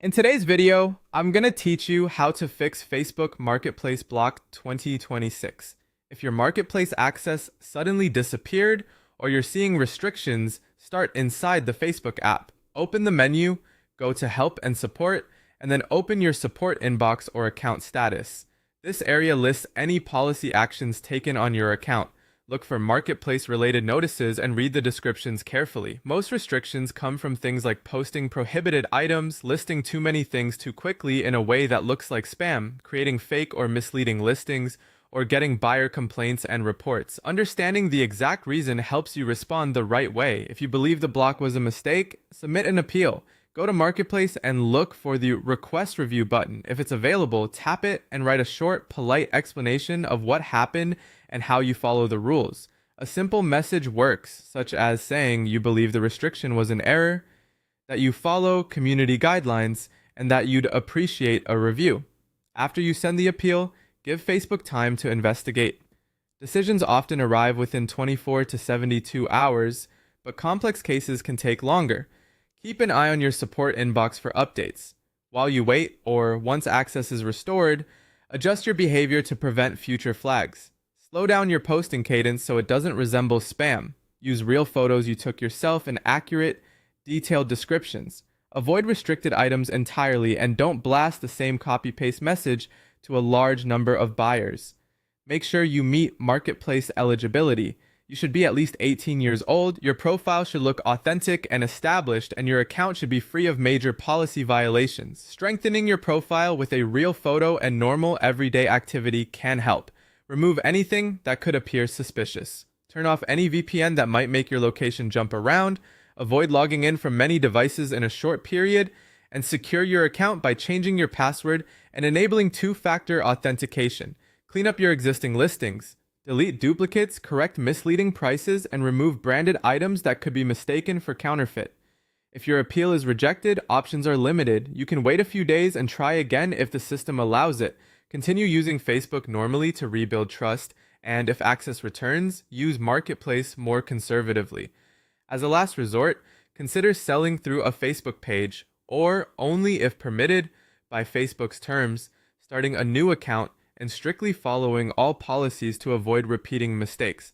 In today's video, I'm going to teach you how to fix Facebook Marketplace Block 2026. If your marketplace access suddenly disappeared or you're seeing restrictions start inside the Facebook app, open the menu, go to Help and Support, and then open your support inbox or account status. This area lists any policy actions taken on your account. Look for marketplace-related notices and read the descriptions carefully. Most restrictions come from things like posting prohibited items, listing too many things too quickly in a way that looks like spam, creating fake or misleading listings, or getting buyer complaints and reports. Understanding the exact reason helps you respond the right way. If you believe the block was a mistake, submit an appeal. Go to Marketplace and look for the Request Review button. If it's available, tap it and write a short, polite explanation of what happened and how you follow the rules. A simple message works, such as saying you believe the restriction was an error, that you follow community guidelines, and that you'd appreciate a review. After you send the appeal, give Facebook time to investigate. Decisions often arrive within 24 to 72 hours, but complex cases can take longer. Keep an eye on your support inbox for updates. While you wait, or once access is restored, adjust your behavior to prevent future flags. Slow down your posting cadence so it doesn't resemble spam. Use real photos you took yourself and accurate, detailed descriptions. Avoid restricted items entirely and don't blast the same copy-paste message to a large number of buyers. Make sure you meet marketplace eligibility. You should be at least 18 years old, your profile should look authentic and established, and your account should be free of major policy violations. Strengthening your profile with a real photo and normal everyday activity can help. Remove anything that could appear suspicious. Turn off any VPN that might make your location jump around. Avoid logging in from many devices in a short period. And secure your account by changing your password and enabling two-factor authentication. Clean up your existing listings. Delete duplicates, correct misleading prices, and remove branded items that could be mistaken for counterfeit. If your appeal is rejected, options are limited. You can wait a few days and try again if the system allows it. Continue using Facebook normally to rebuild trust, and if access returns, use Marketplace more conservatively. As a last resort, consider selling through a Facebook page, or only if permitted by Facebook's terms, starting a new account, and strictly following all policies to avoid repeating mistakes.